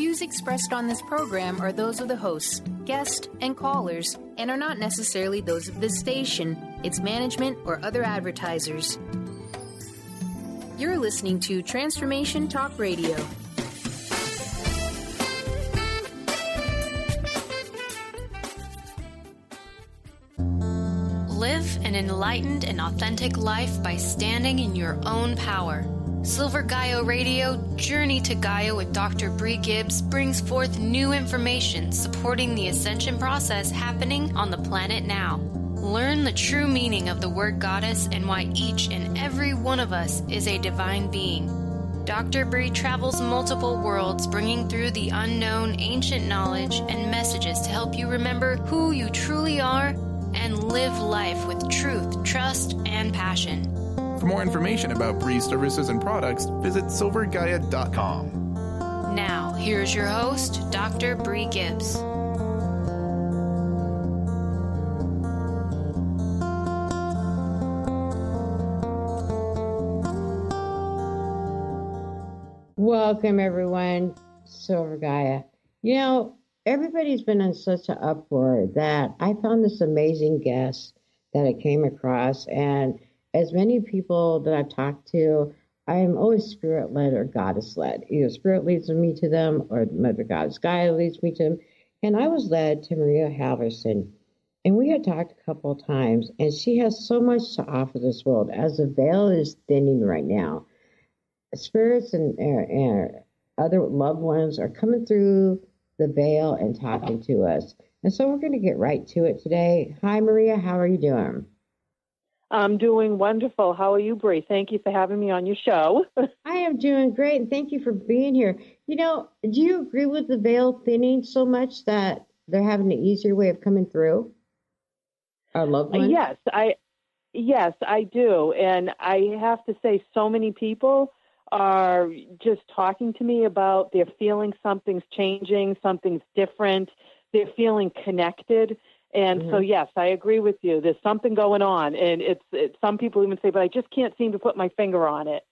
views expressed on this program are those of the hosts, guests, and callers, and are not necessarily those of this station, its management, or other advertisers. You're listening to Transformation Talk Radio. Live an enlightened and authentic life by standing in your own power. Silver Gaia Radio, Journey to Gaia with Dr. Brie Gibbs brings forth new information supporting the ascension process happening on the planet now. Learn the true meaning of the word goddess and why each and every one of us is a divine being. Dr. Brie travels multiple worlds, bringing through the unknown ancient knowledge and messages to help you remember who you truly are and live life with truth, trust, and passion. For more information about Brie's services and products, visit silvergaia.com. Now, here's your host, Dr. Brie Gibbs. Welcome, everyone, Silver Gaia. You know, everybody's been on such an uproar that I found this amazing guest that I came across, and as many people that I've talked to, I am always spirit-led or goddess-led. Either spirit leads me to them or Mother Goddess Gaia leads me to them. And I was led to Maria Halvorsen. And we had talked a couple of times, and she has so much to offer this world. As the veil is thinning right now, spirits and other loved ones are coming through the veil and talking to us. And so we're going to get right to it today. Hi, Maria. How are you doing? I'm doing wonderful. How are you, Brie? Thank you for having me on your show. I am doing great, and thank you for being here. You know, do you agree with the veil thinning so much that they're having an easier way of coming through our loved ones? Yes, I do. And I have to say, so many people are just talking to me about they're feeling something's changing, something's different. They're feeling connected. And so, yes, I agree with you. There's something going on. And it's some people even say, but I just can't seem to put my finger on it.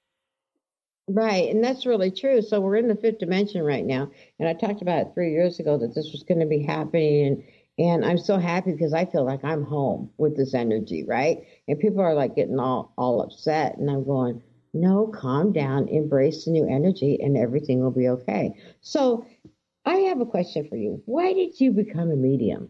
Right. And that's really true. So we're in the fifth dimension right now. And I talked about it 3 years ago that this was going to be happening. And I'm so happy because I feel like I'm home with this energy, right? And people are like getting all upset. And I'm going, no, calm down, embrace the new energy, and everything will be okay. So I have a question for you. Why did you become a medium?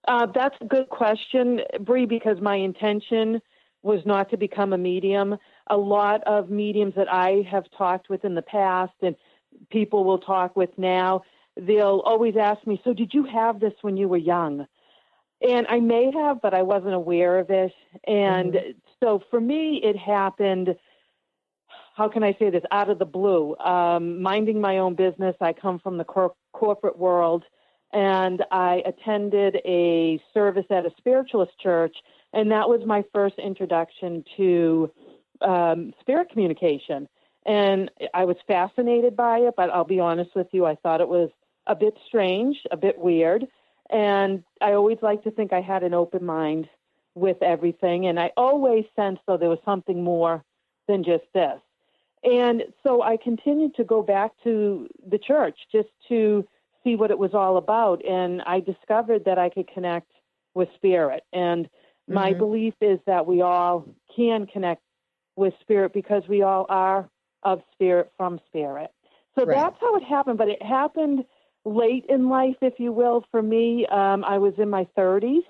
That's a good question, Brie, because my intention was not to become a medium. A lot of mediums that I have talked with in the past and people will talk with now, they'll always ask me, so did you have this when you were young? And I may have, but I wasn't aware of it. And so for me, it happened, how can I say this, out of the blue. Minding my own business, I come from the corporate world. And I attended a service at a spiritualist church, and that was my first introduction to spirit communication. And I was fascinated by it, but I'll be honest with you, I thought it was a bit strange, a bit weird. And I always like to think I had an open mind with everything. And I always sensed, though, there was something more than just this. And so I continued to go back to the church just to see what it was all about. And I discovered that I could connect with spirit. And my belief is that we all can connect with spirit because we all are of spirit from spirit. So that's how it happened. But it happened late in life, if you will, for me. I was in my 30s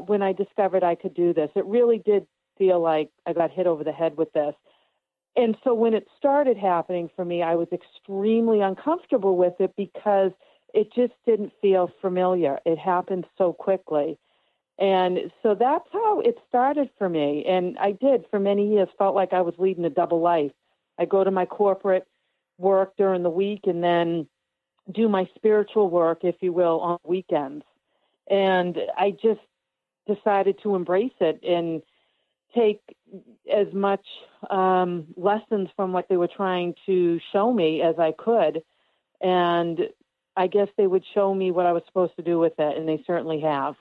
when I discovered I could do this. It really did feel like I got hit over the head with this. And so when it started happening for me, I was extremely uncomfortable with it because it just didn't feel familiar. It happened so quickly. And so that's how it started for me. And I did for many years, felt like I was leading a double life. I go to my corporate work during the week and then do my spiritual work, if you will, on weekends. And I just decided to embrace it and take as much lessons from what they were trying to show me as I could. And I guess they would show me what I was supposed to do with it, and they certainly have.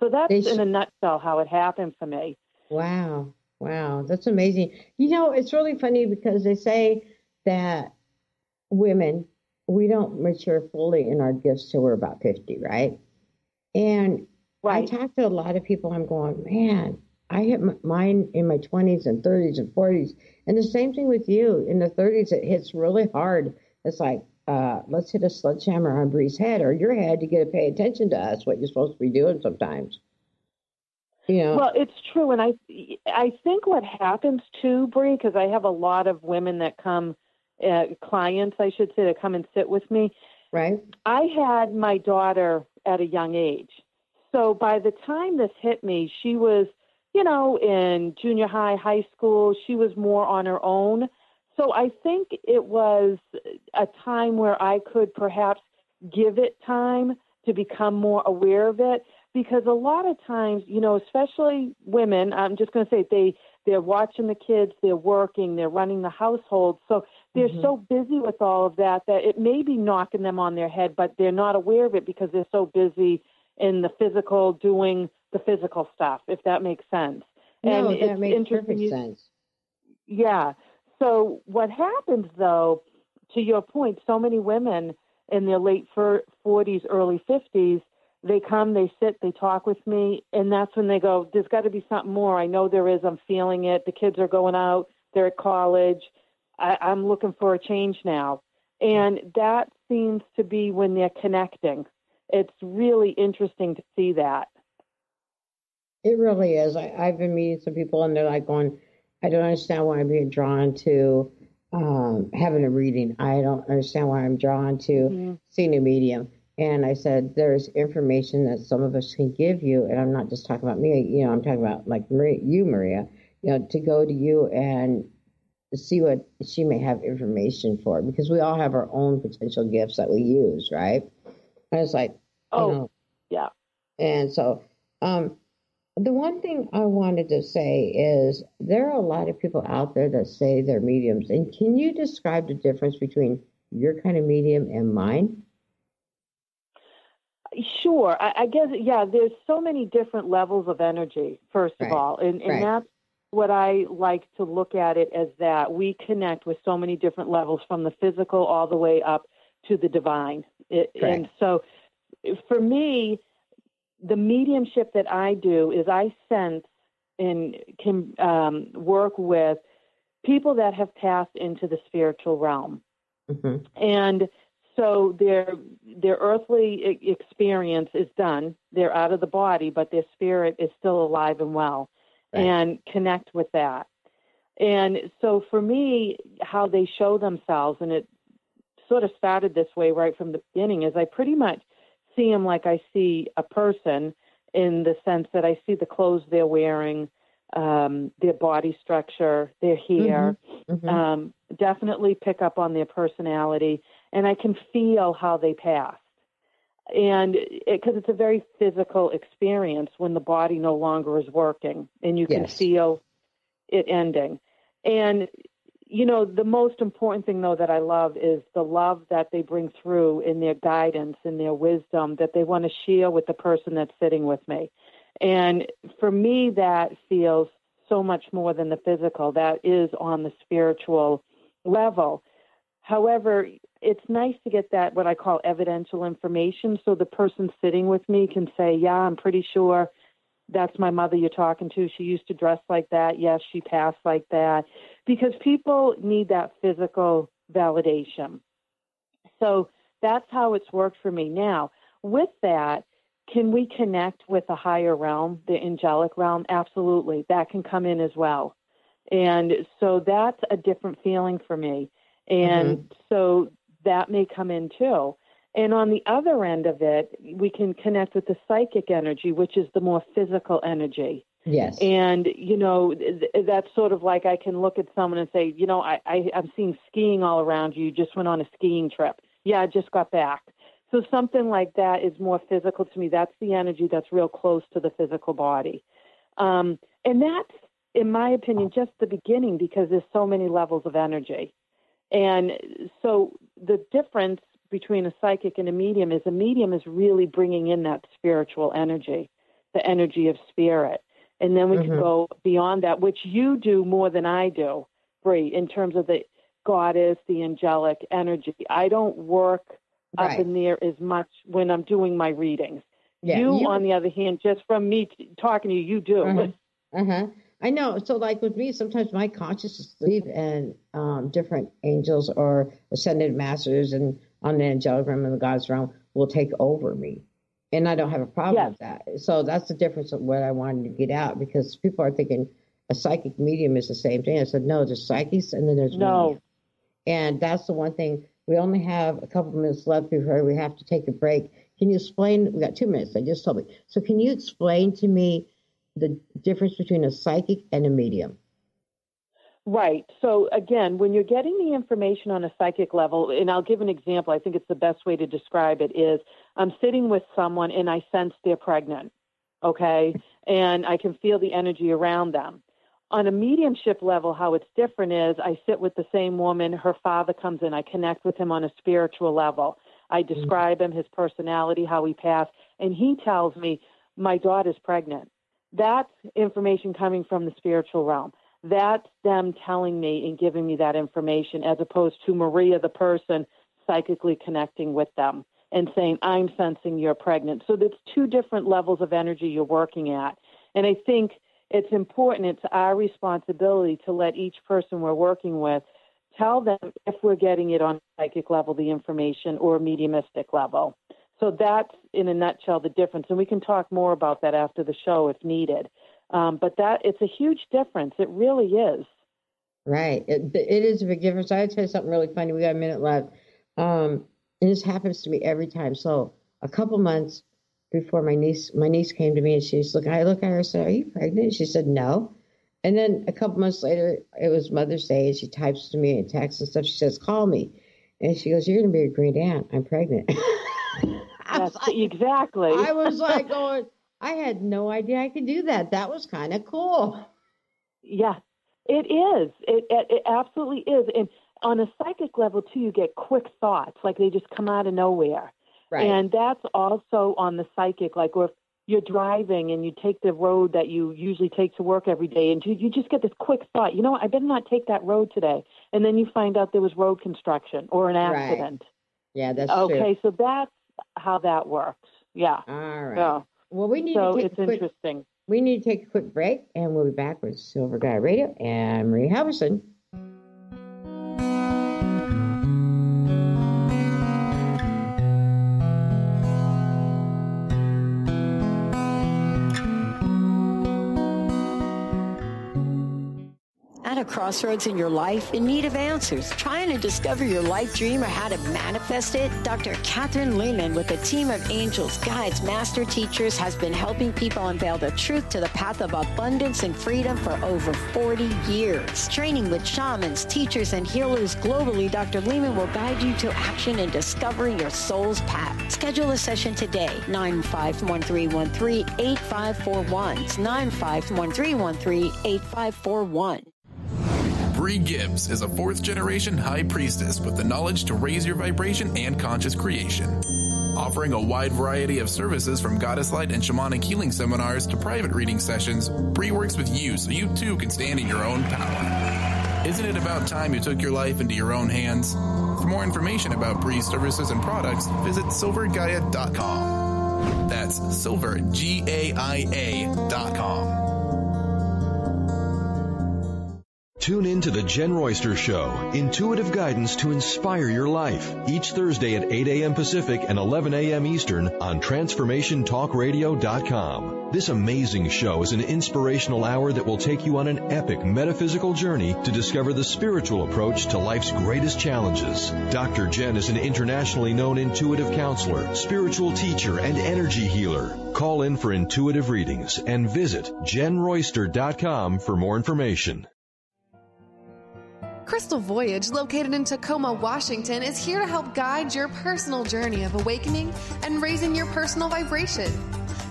So that's in a nutshell how it happened for me. Wow. That's amazing. You know, it's really funny because they say that women we don't mature fully in our gifts till we're about 50, right? And I Right. talk to a lot of people, I'm going, man, I hit mine in my 20s and 30s and 40s. And the same thing with you. In the 30s, it hits really hard. It's like, let's hit a sledgehammer on Brie's head or your head to get to pay attention to us, what you're supposed to be doing sometimes. You know? Well, it's true. And I think what happens too, Brie, because I have a lot of women that come, clients, I should say, that come and sit with me. Right. I had my daughter at a young age. So by the time this hit me, she was, in junior high, high school. She was more on her own. So I think it was a time where I could perhaps give it time to become more aware of it. Because a lot of times, especially women, I'm just going to say they're watching the kids, they're working, they're running the household. So they're so busy with all of that it may be knocking them on their head, but they're not aware of it because they're so busy in the physical, doing the physical stuff, if that makes sense. No, and that makes perfect sense. Yeah. So what happens, though, to your point, so many women in their late 40s, early 50s, they come, they sit, they talk with me, and that's when they go, there's got to be something more. I know there is. I'm feeling it. The kids are going out. They're at college. I'm looking for a change now. And that seems to be when they're connecting. It's really interesting to see that. It really is. I've been meeting some people, and they're like going, I don't understand why I'm being drawn to having a reading. I don't understand why I'm drawn to seeing a medium. And I said, there's information that some of us can give you. And I'm not just talking about me, I'm talking about like Maria, to go to you and see what she may have information for, because we all have our own potential gifts that we use, right? And it's like, yeah. And so the one thing I wanted to say is there are a lot of people out there that say they're mediums. And can you describe the difference between your kind of medium and mine? Sure. I guess, there's so many different levels of energy, first of all. And that's what I like to look at it as, that we connect with so many different levels, from the physical all the way up to the divine. And so for me, the mediumship that I do is I sense and can work with people that have passed into the spiritual realm. And so their earthly experience is done. They're out of the body, but their spirit is still alive and well, and connect with that. And so for me, how they show themselves, and it sort of started this way right from the beginning, is I pretty much see them like I see a person, in the sense that I see the clothes they're wearing, their body structure, their hair, definitely pick up on their personality, and I can feel how they passed. And because it's a very physical experience when the body no longer is working, and you can feel it ending. And, the most important thing, though, that I love is the love that they bring through in their guidance and their wisdom that they want to share with the person that's sitting with me. And for me, that feels so much more than the physical. That is on the spiritual level. However, it's nice to get that, what I call evidential information, so the person sitting with me can say, yeah, I'm pretty sure that's my mother you're talking to. She used to dress like that. Yes, she passed like that. Because people need that physical validation. So that's how it's worked for me. Now, with that, can we connect with a higher realm, the angelic realm? Absolutely. That can come in as well. And so that's a different feeling for me. And so that may come in too. And on the other end of it, we can connect with the psychic energy, which is the more physical energy. Yes. And, that's sort of like I can look at someone and say, I'm seeing skiing all around you. You just went on a skiing trip. Yeah, I just got back. So something like that is more physical to me. That's the energy that's real close to the physical body. And that's, in my opinion, just the beginning, because there's so many levels of energy. And so the difference between a psychic and a medium is really bringing in that spiritual energy, the energy of spirit. And then we can go beyond that, which you do more than I do, Brie, in terms of the goddess, the angelic energy. I don't work up in there as much when I'm doing my readings. Yeah, you, on the other hand, just from me talking to you, you do. I know. So like with me, sometimes my consciousness sleep and different angels or ascended masters and on the angelic realm and the God's realm will take over me. And I don't have a problem with that. So that's the difference of what I wanted to get out, because people are thinking a psychic medium is the same thing. I said, no, there's psychics and then there's medium. And that's the one thing. We only have a couple minutes left before we have to take a break. Can you explain? We got 2 minutes. They just told me. So can you explain to me the difference between a psychic and a medium? Right. So again, when you're getting the information on a psychic level, and I'll give an example, I think it's the best way to describe it is, I'm sitting with someone and I sense they're pregnant, okay? And I can feel the energy around them. On a mediumship level, how it's different is I sit with the same woman, her father comes in, I connect with him on a spiritual level. I describe him, his personality, how he passed, and he tells me, my daughter's pregnant. That's information coming from the spiritual realm. That's them telling me and giving me that information, as opposed to Maria, the person, psychically connecting with them and saying, I'm sensing you're pregnant. So there's 2 different levels of energy you're working at. And I think it's important, it's our responsibility to let each person we're working with tell them if we're getting it on a psychic level, the information, or a mediumistic level. So that's, in a nutshell, the difference. And we can talk more about that after the show if needed. But it's a huge difference. It really is. Right. It is a big difference. I would tell you something really funny. We got a minute left. And this happens to me every time. So a couple months before my niece came to me and I look at her and said, are you pregnant? She said, no. And then a couple months later, it was Mother's Day, and she types to me in text and stuff. She says, call me. And she goes, you're going to be a great aunt. I'm pregnant. Exactly. I was like going, I had no idea I could do that. That was kind of cool. Yeah, it is. It absolutely is. And on a psychic level, too, you get quick thoughts, like they just come out of nowhere. Right. And that's also on the psychic, like if you're driving and you take the road that you usually take to work every day, and you just get this quick thought, you know what, I better not take that road today. And then you find out there was road construction or an accident. Right. Yeah, that's true. Okay, so that's how that works. Yeah. All right. So, well, we need to take interesting. We need to take a quick break, and we'll be back with Silver Gaia Radio and Marie Halvorsen. At a crossroads in your life, in need of answers, trying to discover your life dream or how to manifest it, Dr. Catherine Lehman, with a team of angels, guides, master teachers, has been helping people unveil the truth to the path of abundance and freedom for over 40 years. Training with shamans, teachers, and healers globally, Dr. Lehman will guide you to action and discovering your soul's path. Schedule a session today, 951-313-8541. It's 951-313-8541. Brie Gibbs is a 4th-generation high priestess with the knowledge to raise your vibration and conscious creation. Offering a wide variety of services from goddess light and shamanic healing seminars to private reading sessions, Brie works with you so you too can stand in your own power. Isn't it about time you took your life into your own hands? For more information about Brie's services and products, visit silvergaia.com. That's silver, GAIA.com. Tune in to the Jen Royster Show, intuitive guidance to inspire your life, each Thursday at 8 a.m. Pacific and 11 a.m. Eastern on TransformationTalkRadio.com. This amazing show is an inspirational hour that will take you on an epic metaphysical journey to discover the spiritual approach to life's greatest challenges. Dr. Jen is an internationally known intuitive counselor, spiritual teacher, and energy healer. Call in for intuitive readings and visit JenRoyster.com for more information. Crystal Voyage, located in Tacoma, Washington, is here to help guide your personal journey of awakening and raising your personal vibration.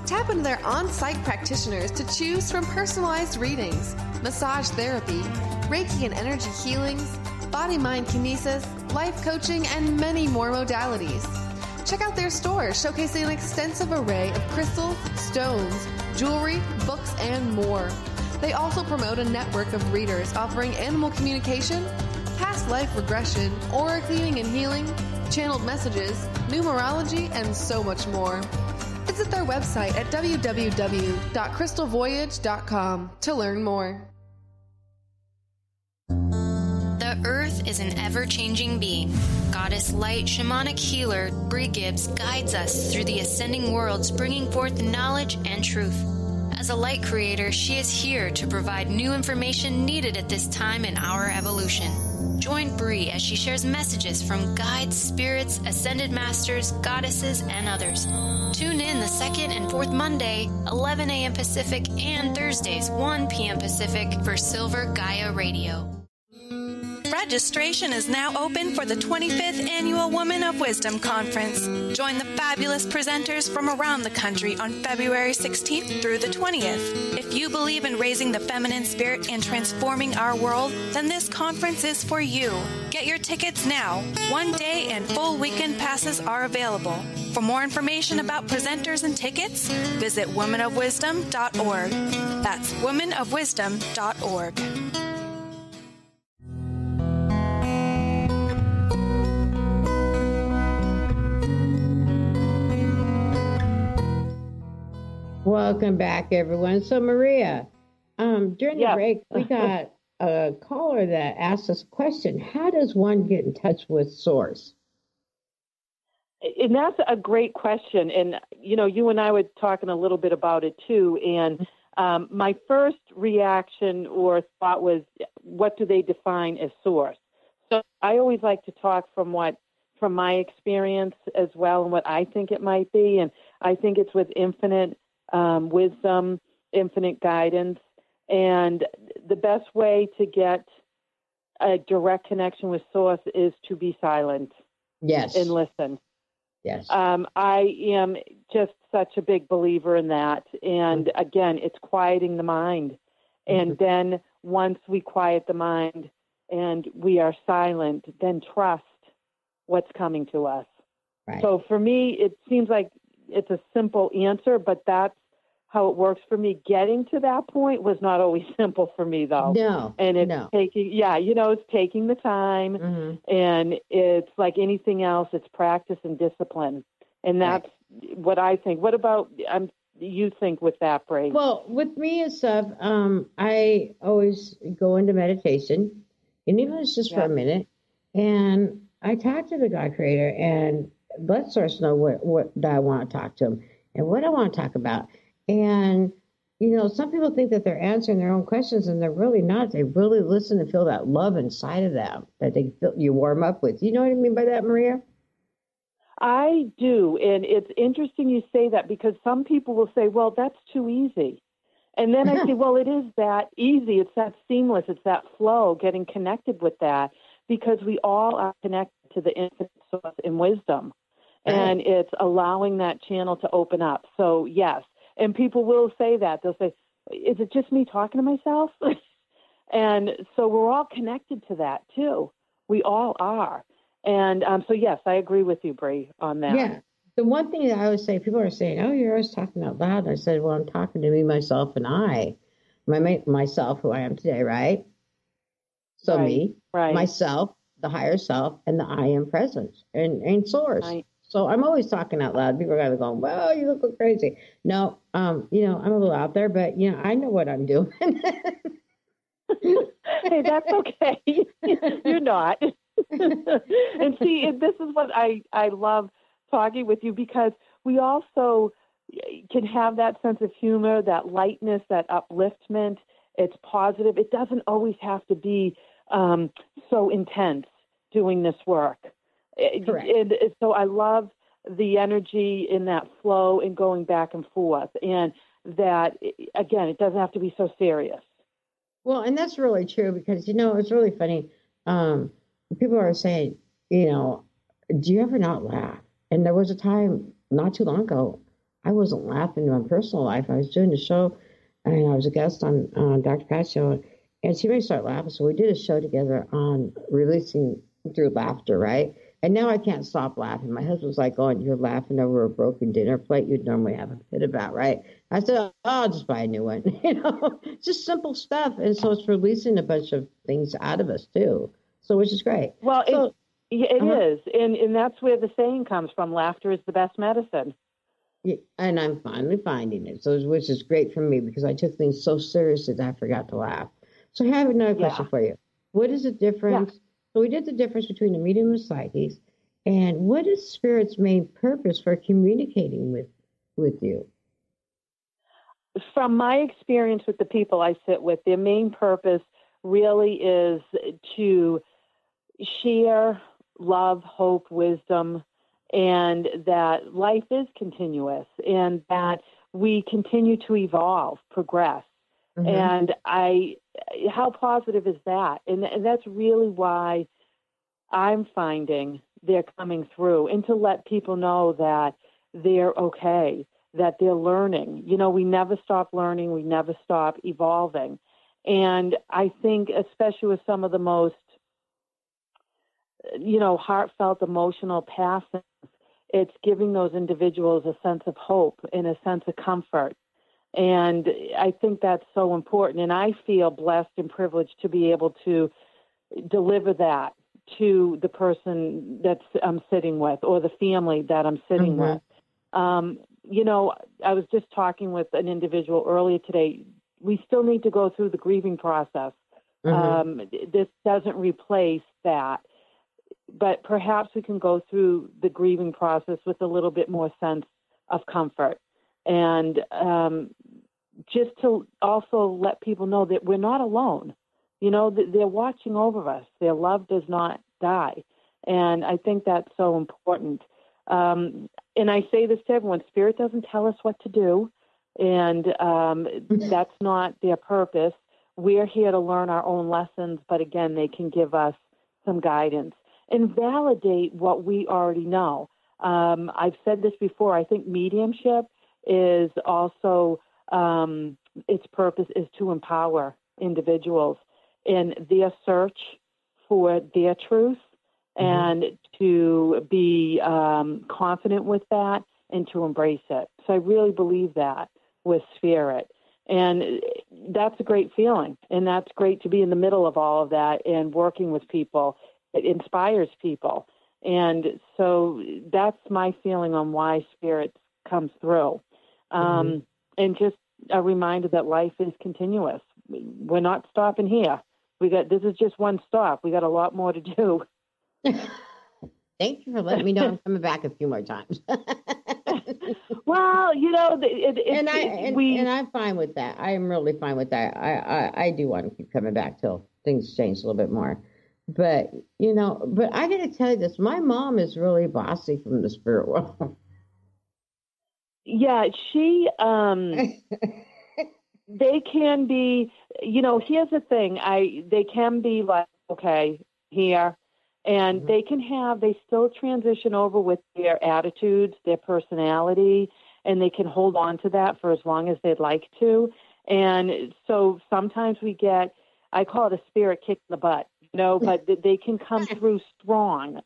Tap into their on-site practitioners to choose from personalized readings, massage therapy, Reiki and energy healings, body-mind kinesis, life coaching, and many more modalities. Check out their store, showcasing an extensive array of crystals, stones, jewelry, books, and more. They also promote a network of readers offering animal communication, past life regression, aura cleaning and healing, channeled messages, numerology, and so much more. Visit their website at www.crystalvoyage.com to learn more. The Earth is an ever-changing being. Goddess Light shamanic healer Brie Gibbs guides us through the ascending worlds, bringing forth knowledge and truth. As a light creator, she is here to provide new information needed at this time in our evolution. Join Brie as she shares messages from guides, spirits, ascended masters, goddesses, and others. Tune in the second and fourth Monday, 11 a.m. Pacific, and Thursdays, 1 p.m. Pacific for Silver Gaia Radio. Registration is now open for the 25th Annual Women of Wisdom Conference. Join the fabulous presenters from around the country on February 16th through the 20th. If you believe in raising the feminine spirit and transforming our world, then this conference is for you. Get your tickets now. One day and full weekend passes are available. For more information about presenters and tickets, visit womenofwisdom.org. That's womenofwisdom.org. Welcome back, everyone. So, Maria, during the break, we got a caller that asked us a question. How does one get in touch with Source? And that's a great question. And, you know, you and I were talking a little bit about it, too. And my first reaction or thought was, what do they define as Source? So I always like to talk from my experience as well and what I think it might be. And I think it's with infinite wisdom, infinite guidance. And the best way to get a direct connection with Source is to be silent. Yes. And listen. Yes. I am just such a big believer in that. And again, it's quieting the mind. And then once we quiet the mind and we are silent, then trust what's coming to us. Right. So for me, it seems like it's a simple answer, but that's how it works for me. Getting to that point was not always simple for me, though. No. And it's it's taking the time, and it's like anything else, it's practice and discipline. And that's what I think. What about you think with that, Brie? Well, with me and stuff, I always go into meditation, and even if it's just for a minute, and I talk to the God Creator and let Source know what I want to talk to him and what I want to talk about. And, you know, some people think that they're answering their own questions, and they're really not. They really listen and feel that love inside of them that they feel you warm up with. You know what I mean by that, Maria? I do. And it's interesting you say that, because some people will say, well, that's too easy. And then I say, well, it is that easy. It's that seamless. It's that flow, getting connected with that, because we all are connected to the infinite source in wisdom. And it's allowing that channel to open up. So, yes. And people will say that. They'll say, is it just me talking to myself? And so we're all connected to that, too. We all are. And so, yes, I agree with you, Brie, on that. Yeah. The one thing that I always say, people are saying, oh, you're always talking out loud. And I said, well, I'm talking to me, myself, and I. Myself, who I am today, right? So me, myself, the higher self, and the I am presence and Source. So I'm always talking out loud. People are kind of going, well, you look crazy. No, you know, I'm a little out there, but, you know, I know what I'm doing. Hey, that's okay. You're not. And see, this is what I love talking with you, because we also can have that sense of humor, that lightness, that upliftment. It's positive. It doesn't always have to be so intense doing this work. Correct. So I love the energy in that flow and going back and forth. And that, again, it doesn't have to be so serious. Well, and that's really true, because, you know, it's really funny. People are saying, you know, do you ever not laugh? And there was a time not too long ago, I wasn't laughing in my personal life. I was doing a show, and I was a guest on Dr. Pat's show, and she made me start laughing. So we did a show together on releasing through laughter, right? And now I can't stop laughing. My husband's like, oh, you're laughing over a broken dinner plate you'd normally have a fit about, right? I said, oh, I'll just buy a new one. You know, just simple stuff. And so it's releasing a bunch of things out of us, too. So, which is great. Well, so, it is. And that's where the saying comes from. Laughter is the best medicine. Yeah, and I'm finally finding it. So, which is great for me because I took things so seriously that I forgot to laugh. So I have another question for you. What is the difference? Yeah. So we did the difference between the medium and psychics. And what is spirit's main purpose for communicating with you? From my experience with the people I sit with, their main purpose really is to share love, hope, wisdom, and that life is continuous and that we continue to evolve, progress. Mm-hmm. And how positive is that? And that's really why I'm finding they're coming through, and to let people know that they're okay, that they're learning. You know, we never stop learning. We never stop evolving. And I think especially with some of the most, heartfelt, emotional passings, it's giving those individuals a sense of hope and a sense of comfort. And I think that's so important. And I feel blessed and privileged to be able to deliver that to the person that I'm sitting with or the family that I'm sitting with. I was just talking with an individual earlier today. We still need to go through the grieving process. This doesn't replace that. But perhaps we can go through the grieving process with a little bit more sense of comfort. And just to also let people know that we're not alone. You know, they're watching over us. Their love does not die. And I think that's so important. And I say this to everyone, Spirit doesn't tell us what to do. And that's not their purpose. We're here to learn our own lessons. But again, they can give us some guidance and validate what we already know. I've said this before. I think mediumship is also, its purpose is to empower individuals in their search for their truth and to be confident with that and to embrace it. So I really believe that with spirit. And that's a great feeling. And that's great to be in the middle of all of that and working with people. It inspires people. And so that's my feeling on why spirit comes through. And just a reminder that life is continuous. We're not stopping here. This is just one stop. We got a lot more to do. Thank you for letting me know I'm coming back a few more times. Well, and I'm fine with that. I am really fine with that. I do want to keep coming back till things change a little bit more. But, but I got to tell you this. My mom is really bossy from the spirit world. Yeah, they can be, here's the thing. They can be like, okay, here. And they still transition over with their attitudes, their personality, and they can hold on to that for as long as they'd like to. And so sometimes we get, I call it a spirit kick in the butt, but they can come through strong.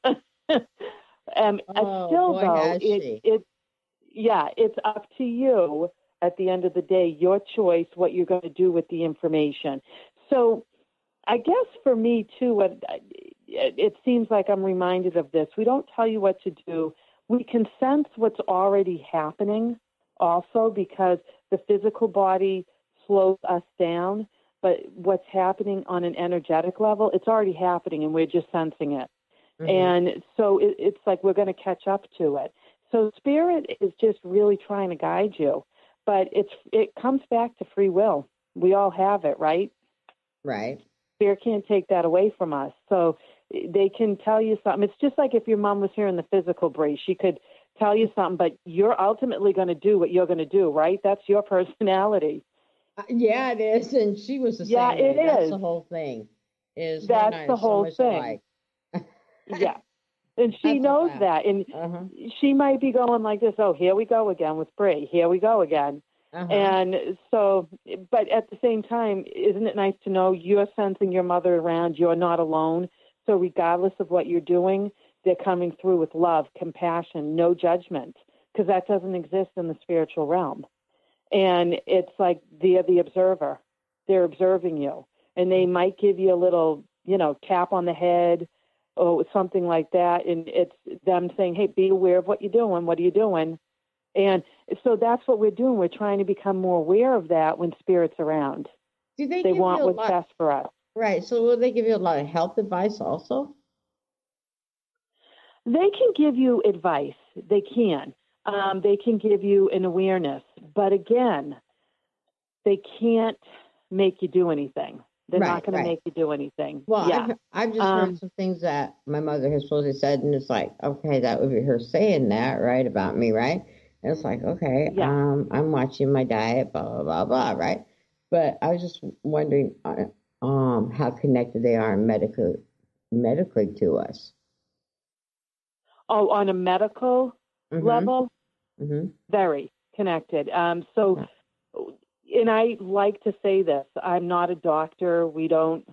It's up to you at the end of the day, your choice, what you're going to do with the information. So I guess for me, too, it seems like I'm reminded of this. We don't tell you what to do. We can sense what's already happening also because the physical body slows us down. But what's happening on an energetic level, it's already happening and we're just sensing it. And so it's like we're going to catch up to it. So spirit is just really trying to guide you. But it comes back to free will. We all have it, right? Right. Spirit can't take that away from us. So they can tell you something. It's just like if your mom was here in the physical, Brie, she could tell you something, but you're ultimately going to do what you're going to do, right? That's your personality. Yeah, it is. And she was the same way. It is. That's the whole thing. That's the whole thing. Yeah. And she knows that. And she might be going like this, oh, here we go again with Brie. Here we go again. And so, but at the same time, isn't it nice to know you're sensing your mother around, you're not alone. So regardless of what you're doing, they're coming through with love, compassion, no judgment, because that doesn't exist in the spiritual realm. And it's like they're the observer. They're observing you. And they might give you a little tap on the head or something like that. And it's them saying, hey, be aware of what you're doing. What are you doing? And so that's what we're doing. We're trying to become more aware of that when Spirit's around. Do they want what's best for us. Right. So will they give you a lot of health advice also? They can give you advice. They can. They can give you an awareness. But again, they can't make you do anything. They're not going to make you do anything. Well, yeah. I've just heard some things that my mother has supposedly said, and it's like, okay, that would be her saying that, right, about me, right? And it's like, okay, I'm watching my diet, blah, blah, blah, blah, right? But I was just wondering how connected they are medically to us. Oh, on a medical level? Mm-hmm. Very connected. And I like to say this, I'm not a doctor. We don't,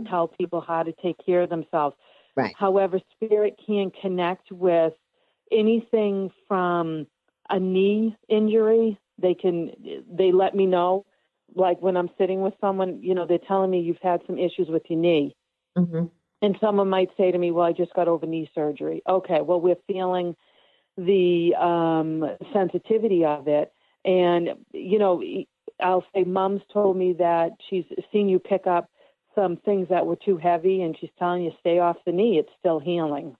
tell people how to take care of themselves. Right. However, Spirit can connect with anything from a knee injury. They let me know, like when I'm sitting with someone, they're telling me you've had some issues with your knee. Mm-hmm. And someone might say to me, well, I just got over knee surgery. Okay, well, we're feeling the sensitivity of it. And, I'll say Mom's told me that she's seen you pick up some things that were too heavy, and she's telling you stay off the knee. It's still healing.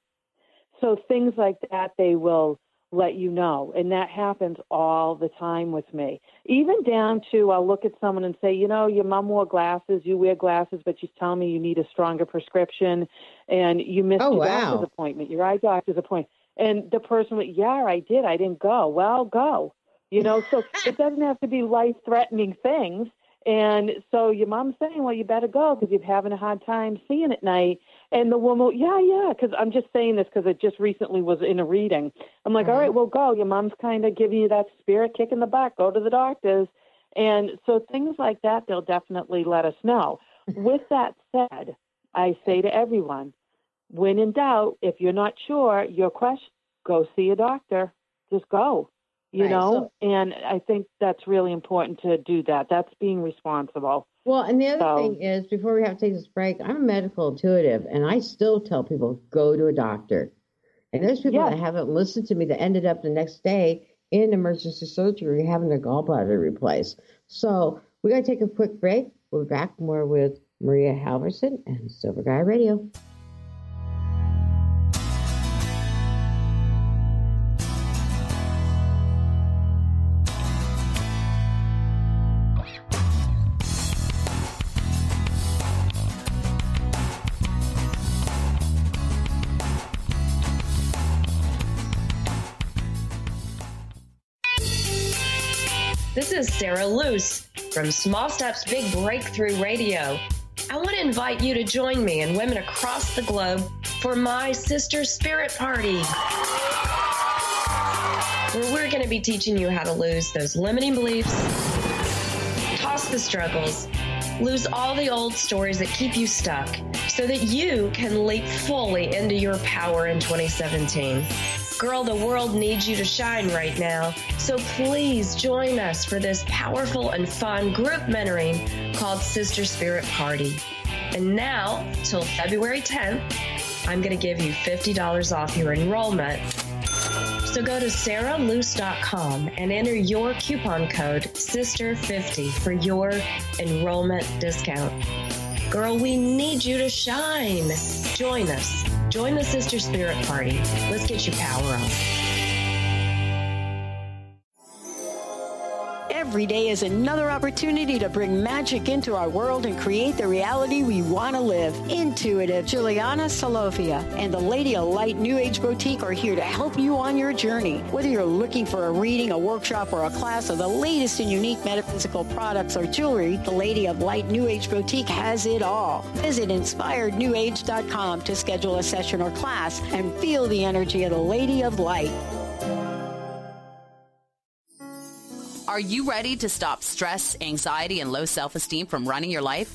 So things like that, they will let you know. And that happens all the time with me. Even down to I'll look at someone and say, your mom wore glasses, you wear glasses, but she's telling me you need a stronger prescription and you missed your doctor's appointment, your eye doctor's appointment. And the person went, yeah, I did. I didn't go. Well, go. So it doesn't have to be life-threatening things. And so your mom's saying, well, you better go because you're having a hard time seeing at night. And the woman, yeah, because I'm just saying this because it just recently was in a reading. I'm like, all right, well, go. Your mom's kind of giving you that spirit kick in the butt. Go to the doctors. And so things like that, they'll definitely let us know. With that said, I say to everyone, when in doubt, if you're not sure, your question, go see a doctor. Just go. And I think that's really important to do that. That's being responsible. Well, and the other thing is, before we have to take this break, I'm a medical intuitive, and I still tell people, go to a doctor. And there's people that haven't listened to me that ended up the next day in emergency surgery having their gallbladder replaced. So we got to take a quick break. We'll be back more with Maria Halvorsen and Silver Gaia Radio. This is Sarah Luce from Small Steps Big Breakthrough Radio. I want to invite you to join me and women across the globe for my Sister Spirit Party, where we're going to be teaching you how to lose those limiting beliefs, toss the struggles, lose all the old stories that keep you stuck so that you can leap fully into your power in 2017. Girl, the world needs you to shine right now, so please join us for this powerful and fun group mentoring called Sister Spirit Party. And now, till February 10th, I'm going to give you $50 off your enrollment. So go to sarahluce.com and enter your coupon code SISTER50 for your enrollment discount. Girl, we need you to shine. Join us. Join the Sister Spirit Party. Let's get your power on. Every day is another opportunity to bring magic into our world and create the reality we want to live. Intuitive Juliana Solovia and the Lady of Light New Age Boutique are here to help you on your journey. Whether you're looking for a reading, a workshop, or a class of the latest and unique metaphysical products or jewelry, the Lady of Light New Age Boutique has it all. Visit inspirednewage.com to schedule a session or class and feel the energy of the Lady of Light. Are you ready to stop stress, anxiety, and low self-esteem from running your life?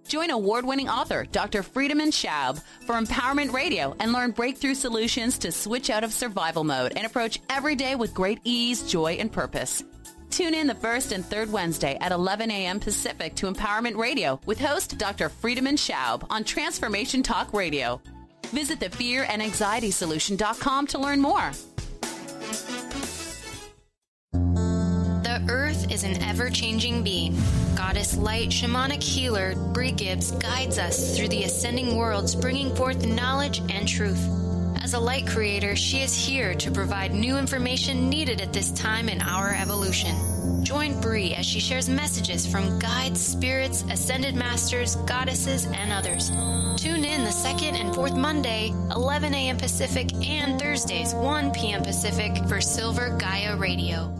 Join award-winning author Dr. Friedemann Schaub for Empowerment Radio and learn breakthrough solutions to switch out of survival mode and approach every day with great ease, joy, and purpose. Tune in the first and third Wednesday at 11 a.m. Pacific to Empowerment Radio with host Dr. Friedemann Schaub on Transformation Talk Radio. Visit thefearandanxietysolution.com to learn more. The Earth is an ever-changing being. Goddess Light Shamanic Healer Brie Gibbs guides us through the ascending worlds, bringing forth knowledge and truth. As a light creator, she is here to provide new information needed at this time in our evolution. Join Brie as she shares messages from guides, spirits, ascended masters, goddesses, and others. Tune in the second and fourth Monday, 11 a.m. Pacific, and Thursdays, 1 p.m. Pacific for Silver Gaia Radio.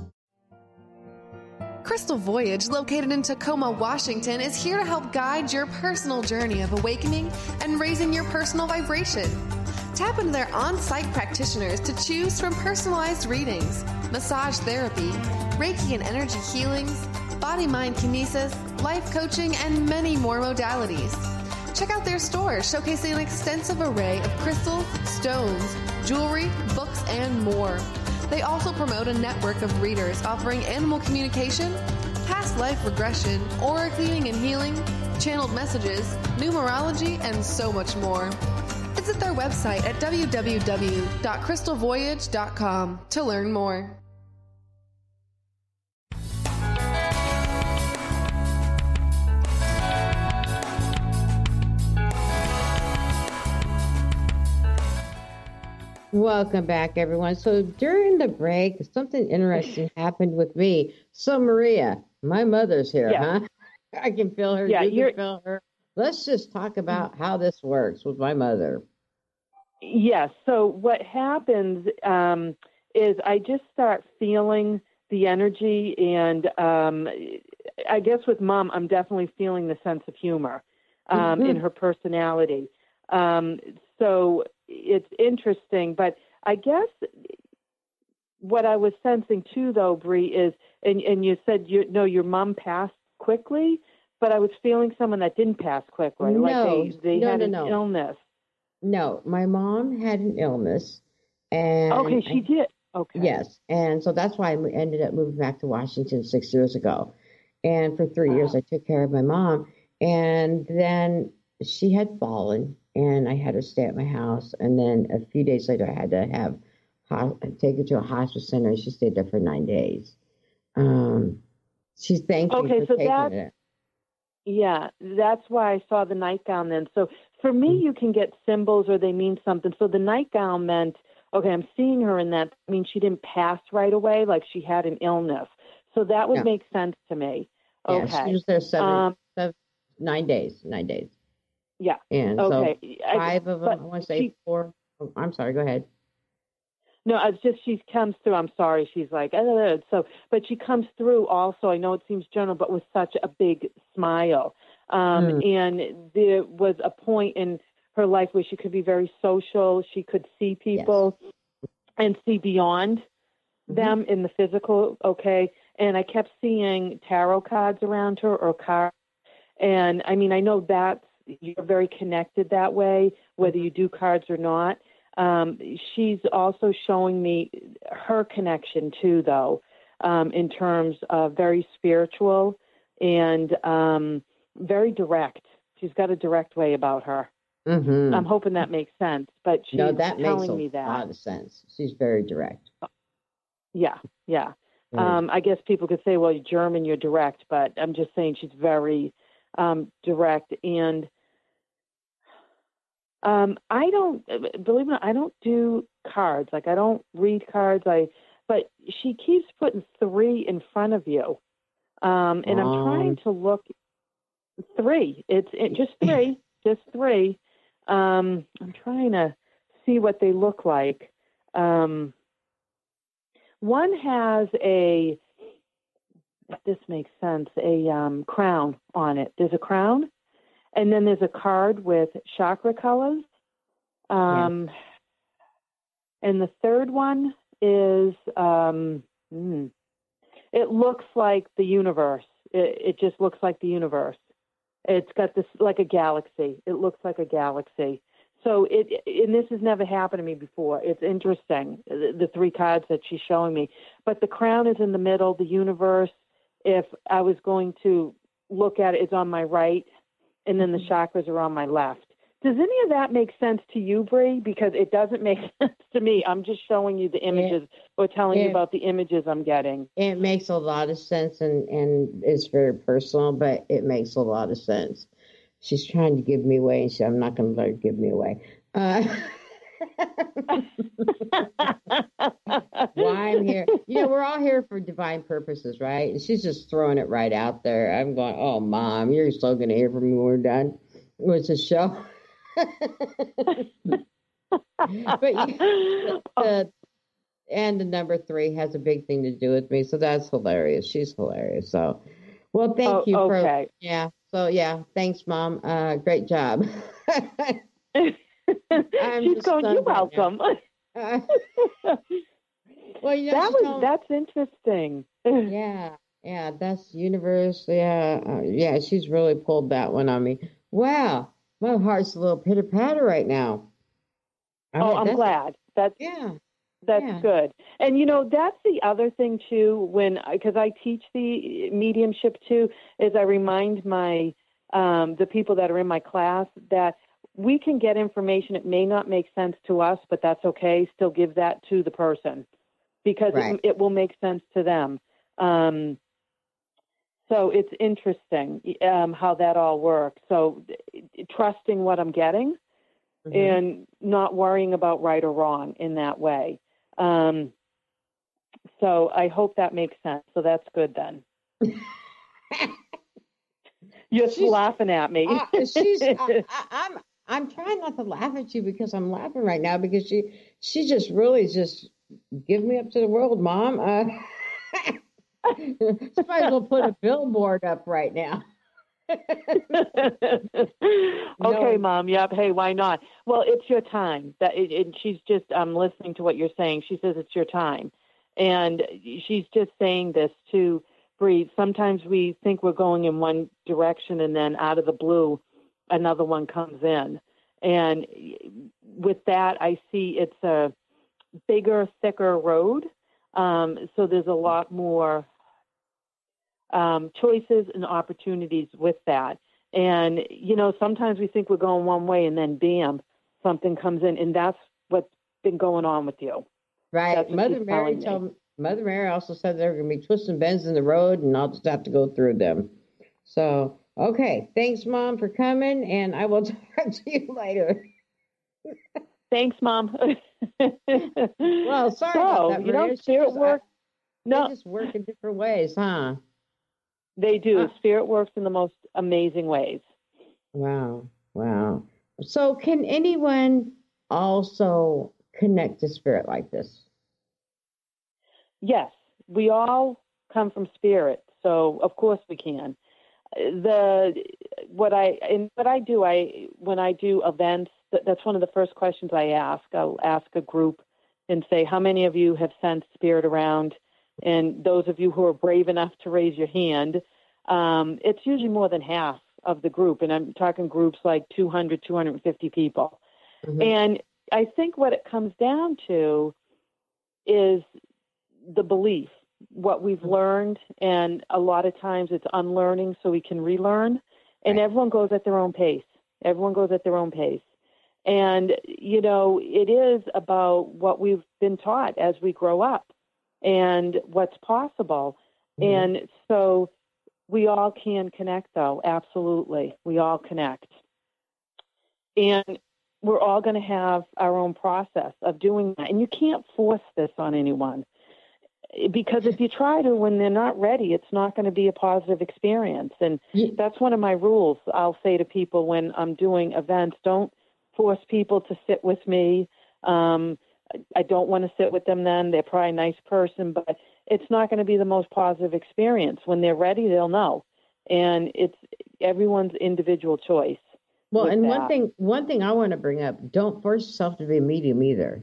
Crystal Voyage, located in Tacoma, Washington, is here to help guide your personal journey of awakening and raising your personal vibration. Tap into their on-site practitioners to choose from personalized readings, massage therapy, Reiki and energy healings, body-mind kinesis, life coaching, and many more modalities. Check out their store showcasing an extensive array of crystals, stones, jewelry, books, and more. They also promote a network of readers offering animal communication, past life regression, aura cleaning and healing, channeled messages, numerology, and so much more. Visit their website at www.crystalvoyage.com to learn more. Welcome back, everyone. So during the break, something interesting happened with me. So Maria, my mother's here, huh? I can feel her. Yeah, you can feel her. Let's just talk about how this works with my mother. Yes. So what happens is I just start feeling the energy, and I guess with Mom, I'm definitely feeling the sense of humor in her personality. So it's interesting, but I guess what I was sensing too, though, Brie, is, and you said your mom passed quickly, but I was feeling someone that didn't pass quickly, like they had an illness. No, my mom had an illness, and she did. Okay. Yes, and so that's why I ended up moving back to Washington 6 years ago, and for 3 years I took care of my mom, and then she had fallen. And I had her stay at my house. And then a few days later, I had to take her to a hospice center. And she stayed there for 9 days. She's thankful for taking it. Yeah, that's why I saw the nightgown then. So for me, you can get symbols or they mean something. So the nightgown meant, okay, I'm seeing her in that. I mean, she didn't pass right away, like she had an illness. So that would make sense to me. Okay. Yeah, she was there 9 days. 9 days. Yeah. And so 5 of them, I want to say 4. Oh, I'm sorry, go ahead. No, it's just she comes through. I'm sorry. She's like, but she comes through also. I know it seems general, but with such a big smile. And there was a point in her life where she could be very social. She could see people and see beyond them in the physical. Okay. And I kept seeing tarot cards around her or cards. And I mean, I know that's, you're very connected that way, whether you do cards or not. She's also showing me her connection too, though, in terms of very spiritual and very direct. She's got a direct way about her. I'm hoping that makes sense, but she's telling me that. A lot of sense. She's very direct. Yeah. I guess people could say, well, you're German, you're direct, but I'm just saying she's very direct. And I don't, believe it or not, I don't do cards. Like I don't read cards. But she keeps putting 3 in front of you. And I'm trying to look 3. It's just 3, just 3. I'm trying to see what they look like. One has if this makes sense, a crown on it. There's a crown. And then there's a card with chakra colors. And the third one is, it looks like the universe. It just looks like the universe. It's got this, like a galaxy. It looks like a galaxy. So and this has never happened to me before. It's interesting, the 3 cards that she's showing me. But the crown is in the middle. The universe, if I was going to look at it, is on my right, and then the chakras are on my left. Does any of that make sense to you, Brie? Because it doesn't make sense to me. I'm just showing you the images or telling you about the images I'm getting. It makes a lot of sense, and it's very personal, but it makes a lot of sense. She's trying to give me away, and I'm not going to let her give me away. Why I'm here. We're all here for divine purposes, right? And she's just throwing it right out there. I'm going, oh, Mom, you're still going to hear from me when we're done with the show. But and the number 3 has a big thing to do with me, so that's hilarious. She's hilarious. So, well, thank you. Okay. Thanks, Mom. Great job. She's going, you're welcome. Well, that's interesting. Yeah, that's universe. Yeah, she's really pulled that one on me. Wow, my heart's a little pitter patter right now. I'm glad. That's good. And that's the other thing too. Because I teach the mediumship too, is I remind my the people that are in my class that we can get information. It may not make sense to us, but that's okay. Still give that to the person because it will make sense to them. So it's interesting how that all works. So trusting what I'm getting and not worrying about right or wrong in that way. So I hope that makes sense. So that's good then. You're laughing at me. I'm trying not to laugh at you because I'm laughing right now because she just really just give me up to the world, Mom. She might as well put a billboard up right now. Okay, Mom. Yep. Hey, why not? Well, it's your time. She's just listening to what you're saying. She says it's your time, and she's just saying this to Brie. Sometimes we think we're going in one direction, and then out of the blue, another one comes in. And with that, I see it's a bigger, thicker road. So there's a lot more choices and opportunities with that. And, sometimes we think we're going one way and then bam, something comes in. And that's what's been going on with you. Right. Mother Mary also said there are going to be twists and bends in the road and I'll just have to go through them. So, okay. Thanks, Mom, for coming. And I will talk to you later. Thanks, Mom. Well, sorry about that, spirit work. They just work in different ways, huh? They do. Spirit works in the most amazing ways. Wow. So can anyone also connect to spirit like this? Yes. We all come from spirit. So of course we can. When I do events, that's one of the first questions I ask. I'll ask a group and say, how many of you have sensed spirit around? And those of you who are brave enough to raise your hand, it's usually more than half of the group. And I'm talking groups like 200, 250 people. Mm-hmm. And I think what it comes down to is the belief, what we've learned. And a lot of times it's unlearning so we can relearn. And everyone goes at their own pace. And, it is about what we've been taught as we grow up and what's possible. Mm-hmm. And so we all can connect, though. Absolutely. We all connect. And we're all going to have our own process of doing that. And you can't force this on anyone. Because if you try to, when they're not ready, it's not going to be a positive experience. And that's one of my rules. I'll say to people when I'm doing events, don't force people to sit with me. I don't want to sit with them then. They're probably a nice person, but it's not going to be the most positive experience. When they're ready, they'll know. And it's everyone's individual choice. Well, and one thing I want to bring up, don't force yourself to be a medium either.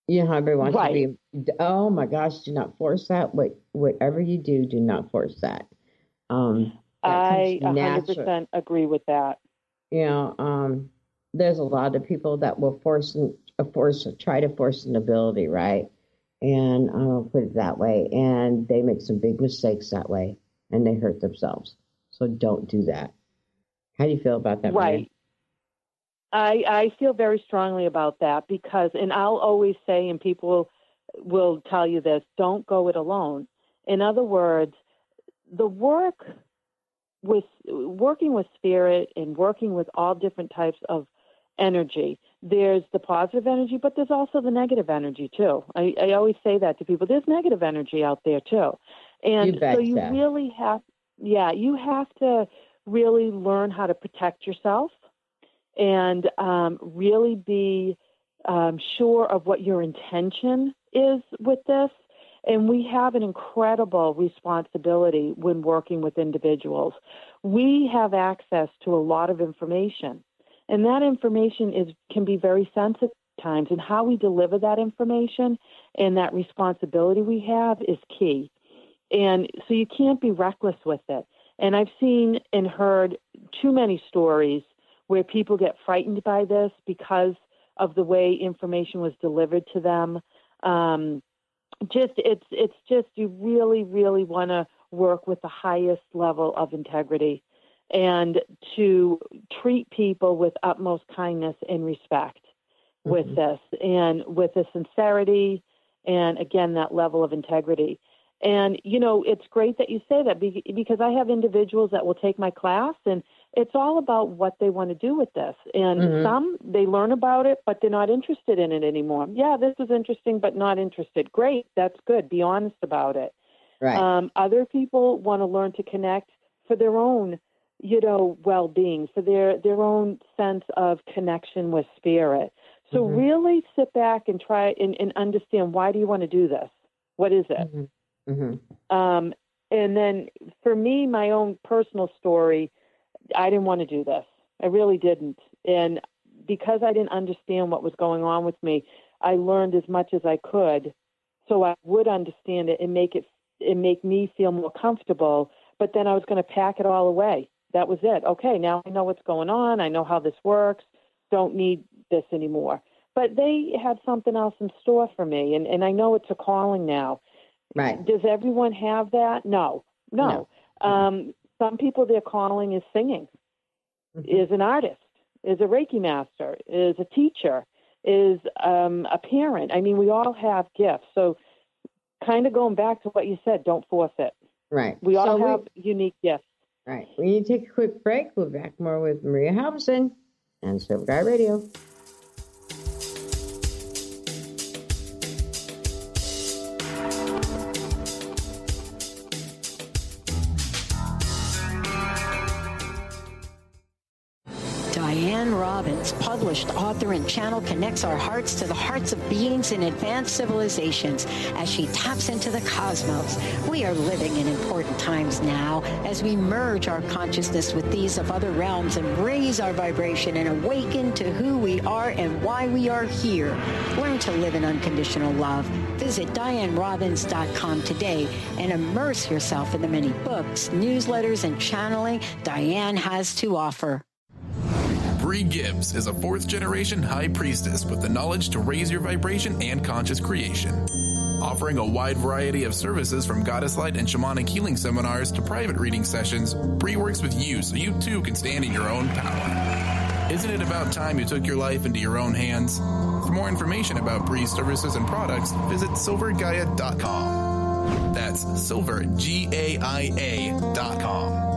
You know how everyone wants to be, oh my gosh, do not force that. Whatever you do not force that. I 100% agree with that. there's a lot of people that will try to force an ability, right? And I'll put it that way. And they make some big mistakes that way, and they hurt themselves. So don't do that. How do you feel about that, Right. Maria? I feel very strongly about that because, and I'll always say, and people will tell you this, don't go it alone. In other words, the working with spirit and working with all different types of energy, there's the positive energy, but there's also the negative energy too. I always say that to people. There's negative energy out there too. And so you really have, you have to really learn how to protect yourself and really be sure of what your intention is with this. And we have an incredible responsibility when working with individuals. We have access to a lot of information, and that information can be very sensitive at times, and how we deliver that information and that responsibility we have is key. And so you can't be reckless with it. And I've seen and heard too many stories where people get frightened by this because of the way information was delivered to them. It's just you really, really want to work with the highest level of integrity and to treat people with utmost kindness and respect with this, and with the sincerity and, again, that level of integrity. And, it's great that you say that because I have individuals that will take my class, and it's all about what they want to do with this. And some, they learn about it, but they're not interested in it anymore. Yeah, this is interesting, but not interested. Great. That's good. Be honest about it. Right. Other people want to learn to connect for their own, well-being, for their own sense of connection with spirit. So really sit back and try and understand, why do you want to do this? What is it? And then for me, my own personal story, I didn't want to do this. I really didn't. And because I didn't understand what was going on with me, I learned as much as I could so I would understand it and make me feel more comfortable. But then I was going to pack it all away. That was it. Okay, now I know what's going on. I know how this works. Don't need this anymore. But they had something else in store for me. And I know it's a calling now. Right. Does everyone have that? No. Some people, their calling is singing, is an artist, is a Reiki master, is a teacher, is a parent. I mean, we all have gifts. So kind of going back to what you said, don't force it. Right. We all have unique gifts. Right. We need to take a quick break. We'll be back more with Maria Halvorsen and Silver Gaia Radio. Robbins, published author and channel, connects our hearts to the hearts of beings in advanced civilizations as she taps into the cosmos. We are living in important times now as we merge our consciousness with these of other realms and raise our vibration and awaken to who we are and why we are here. Learn to live in unconditional love. Visit DianeRobbins.com today and immerse yourself in the many books, newsletters, and channeling Diane has to offer. Brie Gibbs is a fourth-generation high priestess with the knowledge to raise your vibration and conscious creation. Offering a wide variety of services from goddess light and shamanic healing seminars to private reading sessions, Brie works with you so you too can stand in your own power. Isn't it about time you took your life into your own hands? For more information about Brie's services and products, visit silvergaia.com. That's silvergaia.com.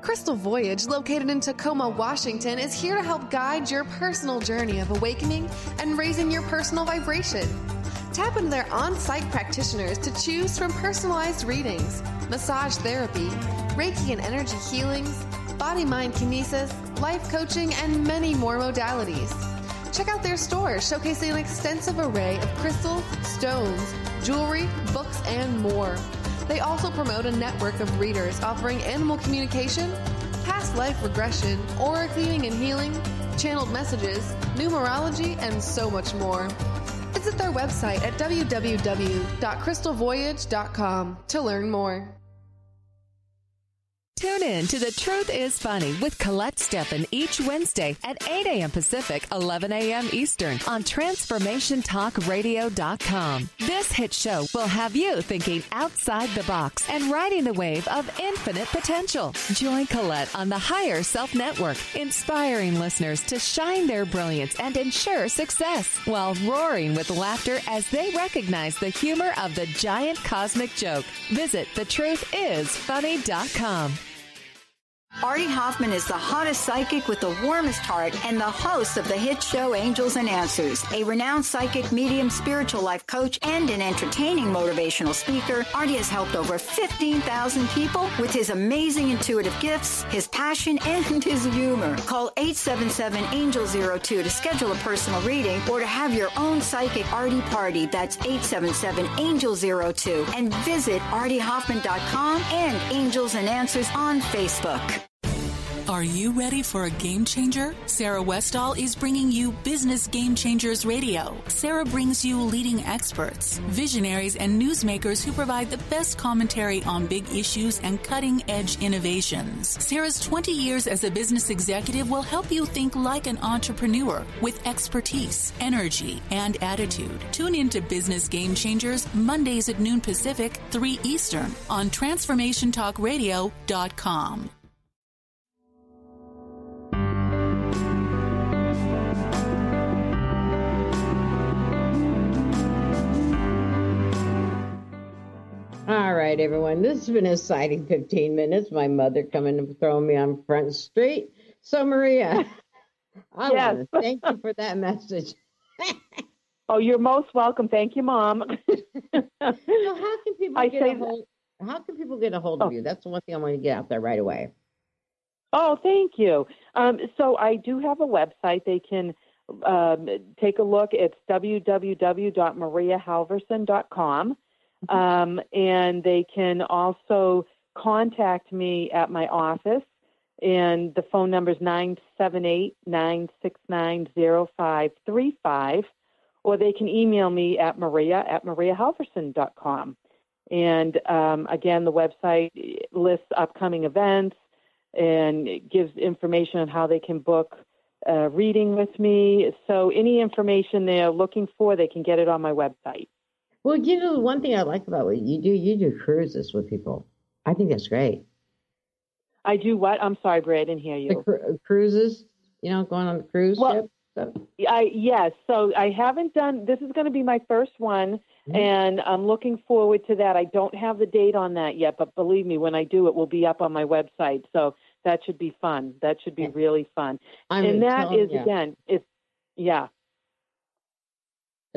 Crystal Voyage, located in Tacoma, Washington, is here to help guide your personal journey of awakening and raising your personal vibration. Tap into their on-site practitioners to choose from personalized readings, massage therapy, Reiki and energy healings, body-mind kinesis, life coaching, and many more modalities. Check out their store, showcasing an extensive array of crystals, stones, jewelry, books, and more. They also promote a network of readers offering animal communication, past life regression, aura cleaning and healing, channeled messages, numerology, and so much more. Visit their website at www.crystalvoyage.com to learn more. Tune in to The Truth is Funny with Colette Steffen each Wednesday at 8 a.m. Pacific, 11 a.m. Eastern on TransformationTalkRadio.com. This hit show will have you thinking outside the box and riding the wave of infinite potential. Join Colette on the Higher Self Network, inspiring listeners to shine their brilliance and ensure success while roaring with laughter as they recognize the humor of the giant cosmic joke. Visit TheTruthIsFunny.com. Artie Hoffman is the hottest psychic with the warmest heart and the host of the hit show Angels and Answers. A renowned psychic, medium, spiritual life coach, and an entertaining motivational speaker, Artie has helped over 15,000 people with his amazing intuitive gifts, his passion, and his humor. Call 877-ANGEL-02 to schedule a personal reading or to have your own psychic Artie party. That's 877-ANGEL-02. And visit ArtieHoffman.com and Angels and Answers on Facebook. Are you ready for a game changer? Sarah Westall is bringing you Business Game Changers Radio. Sarah brings you leading experts, visionaries, and newsmakers who provide the best commentary on big issues and cutting-edge innovations. Sarah's 20 years as a business executive will help you think like an entrepreneur with expertise, energy, and attitude. Tune in to Business Game Changers Mondays at noon Pacific, 3 Eastern on TransformationTalkRadio.com. All right, everyone. This has been a exciting 15 minutes. My mother coming and throwing me on Front Street. So, Maria, I want to thank you for that message. Oh, you're most welcome. Thank you, Mom. So how can people get a hold of you? That's the one thing I want to get out there right away. Oh, thank you. So I do have a website. They can take a look. It's www.mariahalvorsen.com. And they can also contact me at my office, and the phone number is 978-969-0535, or they can email me at mariahalvorsen.com. And again, the website lists upcoming events and gives information on how they can book a reading with me. So any information they're looking for, they can get it on my website. Well, you know, one thing I like about what you do cruises with people. I think that's great. I do what? I'm sorry, Brie, I didn't hear you. The cruises, going on the cruise ship? Yes. So I haven't done, this is going to be my first one, and I'm looking forward to that. I don't have the date on that yet, but believe me, when I do, it will be up on my website. So that should be fun. That should be really fun.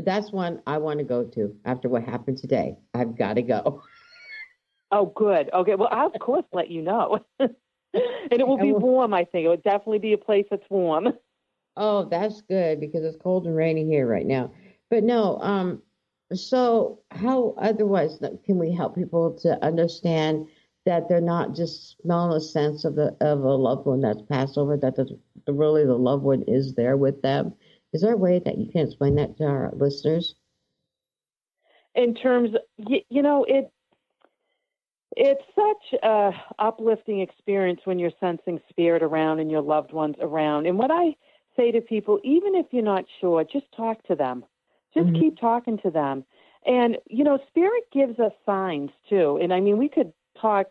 That's one I want to go to after what happened today. I've got to go. Oh, good. Okay. Well, I'll, of course, let you know. And it will be warm, I think. It would definitely be a place that's warm. Oh, that's good because it's cold and rainy here right now. But no, so how otherwise can we help people to understand that they're not just smelling a sense of a loved one that's passed over, that really the loved one is there with them? Is there a way that you can explain that to our listeners? In terms, it's such a uplifting experience when you're sensing spirit around and your loved ones around. And what I say to people, even if you're not sure, just talk to them. Just keep talking to them. And, spirit gives us signs too. And I mean, we could talk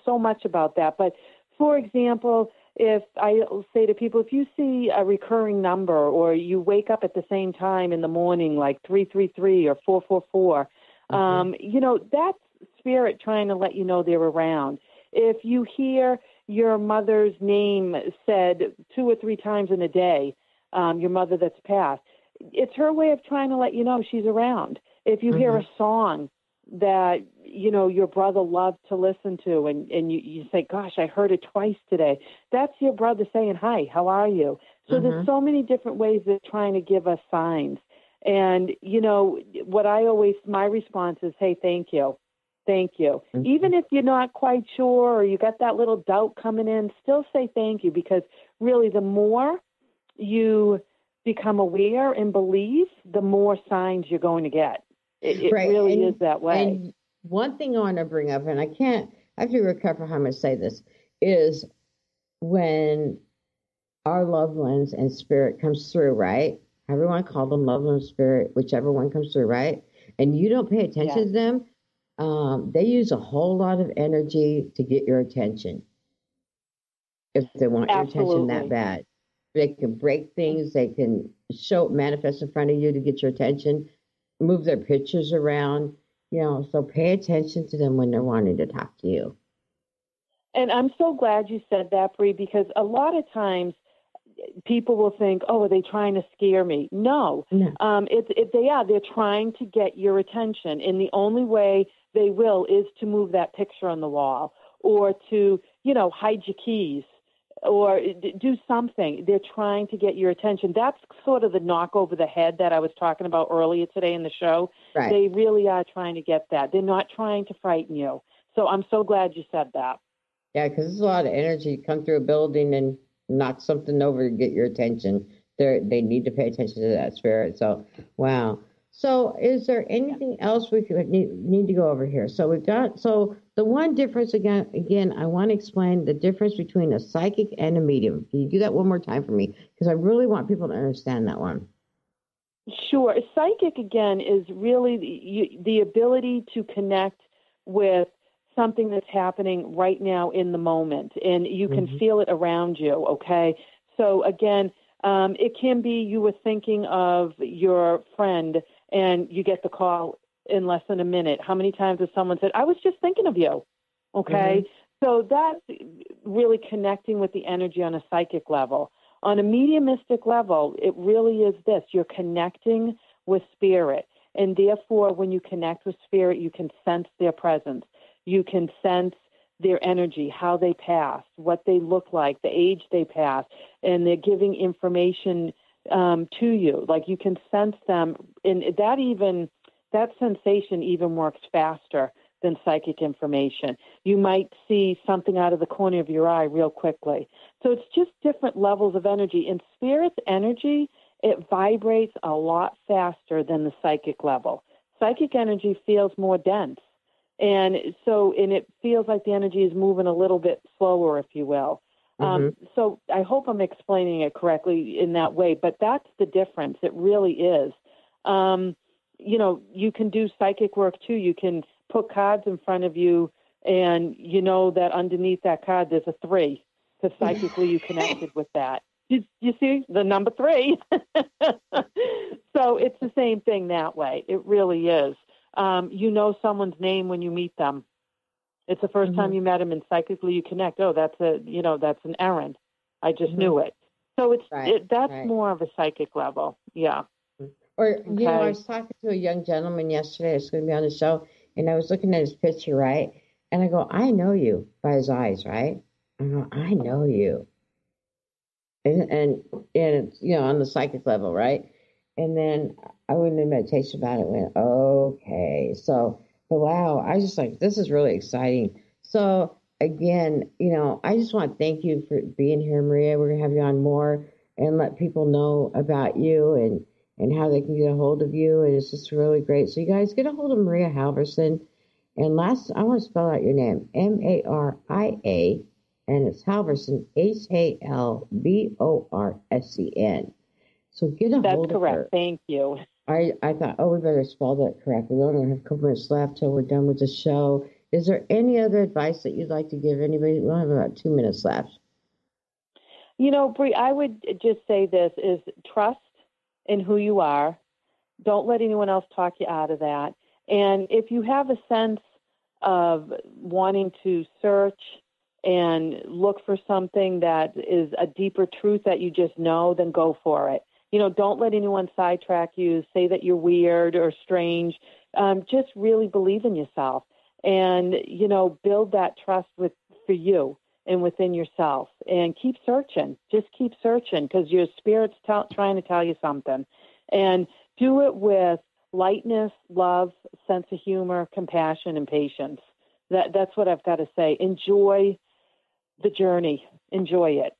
so much about that. But for example, if I say to people, if you see a recurring number or you wake up at the same time in the morning, like 333 or 444, that's spirit trying to let you know they're around. If you hear your mother's name said 2 or 3 times in a day, your mother that's passed, it's her way of trying to let you know she's around. If you hear a song that, your brother loved to listen to and you say, gosh, I heard it twice today, that's your brother saying, hi, how are you? So there's so many different ways they're trying to give us signs. And, my response is, hey, thank you. Thank you. Even if you're not quite sure or you got that little doubt coming in, still say thank you, because really the more you become aware and believe, the more signs you're going to get. It really is that way. And one thing I want to bring up, and I have to recover how I'm going to say this, is when our loved ones and spirit comes through, right? Everyone call them loved ones, spirit, whichever one comes through, right? And you don't pay attention to them. They use a whole lot of energy to get your attention. If they want your attention that bad, they can break things. They can manifest in front of you to get your attention, move their pictures around, so pay attention to them when they're wanting to talk to you. And I'm so glad you said that, Brie, because a lot of times people will think, oh, are they trying to scare me? No. They're trying to get your attention. And the only way they will is to move that picture on the wall or to, hide your keys or do something. They're trying to get your attention. That's sort of the knock over the head that I was talking about earlier today in the show. Right. They really are trying to get that. They're not trying to frighten you. So I'm so glad you said that. Yeah, because there's a lot of energy come through a building and knock something over to get your attention. They need to pay attention to that spirit. So, wow. So is there anything else we could need to go over here? So the one difference, again, I want to explain the difference between a psychic and a medium. Can you do that one more time for me? Because I really want people to understand that one. Sure. A psychic, again, is really the ability to connect with something that's happening right now in the moment, and you can feel it around you, okay? So, again, it can be you were thinking of your friend, and you get the call in less than a minute. How many times has someone said, I was just thinking of you, okay? So that's really connecting with the energy on a psychic level. On a mediumistic level, it really is this. You're connecting with spirit, and therefore, when you connect with spirit, you can sense their presence. You can sense their energy, how they passed, what they look like, the age they passed, and they're giving information to you. Like you can sense them, and that sensation even works faster than psychic information. You might see something out of the corner of your eye real quickly. So it's just different levels of energy. And spirit's energy, it vibrates a lot faster than the psychic level. Psychic energy feels more dense. And it feels like the energy is moving a little bit slower, if you will. So I hope I'm explaining it correctly in that way, but that's the difference. It really is. You can do psychic work too. You can put cards in front of you and you know that underneath that card there's a 3 because psychically you connected with that. You see the number 3. So it's the same thing that way. It really is. You know someone's name when you meet them. It's the first time you met him, and psychically you connect. Oh, that's an errand. I just knew it. So that's more of a psychic level. Yeah. Or, I was talking to a young gentleman yesterday. I was going to be on the show, and I was looking at his picture, right? And I go, I know you by his eyes, right? I go, I know you. And it's, on the psychic level, right? And then I went into meditation about it, went, okay. So, but wow, I just this is really exciting. So again, I just want to thank you for being here, Maria. We're going to have you on more and let people know about you and how they can get a hold of you. And it's just really great. So you guys get a hold of Maria Halvorsen. And I want to spell out your name, Maria, and it's Halvorsen, Halvorsen. So get a hold of her. That's correct. Thank you. I thought, we better spell that correctly. We only have a couple minutes left till we're done with the show. Is there any other advice that you'd like to give anybody? We only have about 2 minutes left. Brie, I would just say this is trust in who you are. Don't let anyone else talk you out of that. And if you have a sense of wanting to search and look for something that is a deeper truth that you just know, then go for it. Don't let anyone sidetrack you, say that you're weird or strange. Just really believe in yourself and, build that trust for you and within yourself and keep searching. Just keep searching because your spirit's trying to tell you something. And do it with lightness, love, sense of humor, compassion, and patience. That's what I've got to say. Enjoy the journey. Enjoy it.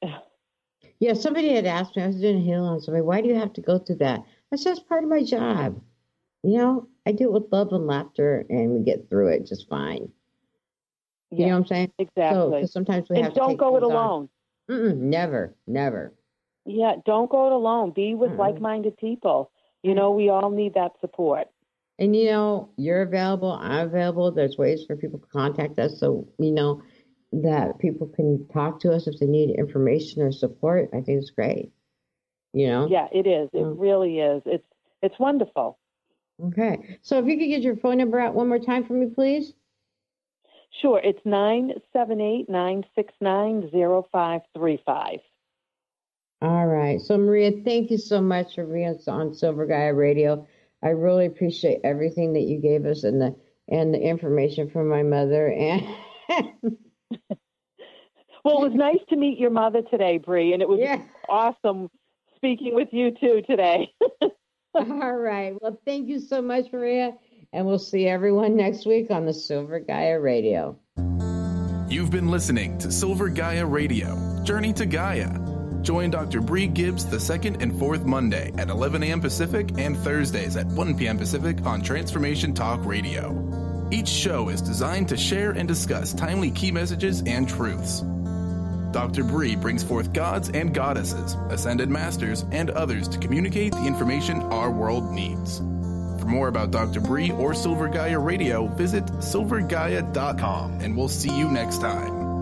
Yeah, somebody had asked me, I was doing a healing on somebody, why do you have to go through that? I said, it's part of my job. I do it with love and laughter, and we get through it just fine. You know what I'm saying? Exactly. So sometimes we have to don't go it alone. Never. Yeah, don't go it alone. Be with like-minded people. You know, we all need that support. And, you know, you're available. I'm available. There's ways for people to contact us. So, you know, that people can talk to us if they need information or support. I think it's great. You know? Yeah, it is. It really is. It's wonderful. Okay. So if you could get your phone number out one more time for me, please. Sure. It's 978-969-0535. All right. So, Maria, thank you so much for being on Silver Gaia Radio. I really appreciate everything that you gave us and the information from my mother. And well, it was nice to meet your mother today, Brie, and it was awesome speaking with you too today. All right. Well, thank you so much, Maria, and we'll see everyone next week on the Silver Gaia Radio. You've been listening to Silver Gaia Radio, Journey to Gaia. Join Dr. Brie Gibbs the second and fourth Monday at 11 a.m. Pacific and Thursdays at 1 p.m. Pacific on Transformation Talk Radio. Each show is designed to share and discuss timely key messages and truths. Dr. Brie brings forth gods and goddesses, ascended masters, and others to communicate the information our world needs. For more about Dr. Brie or Silver Gaia Radio, visit silvergaia.com, and we'll see you next time.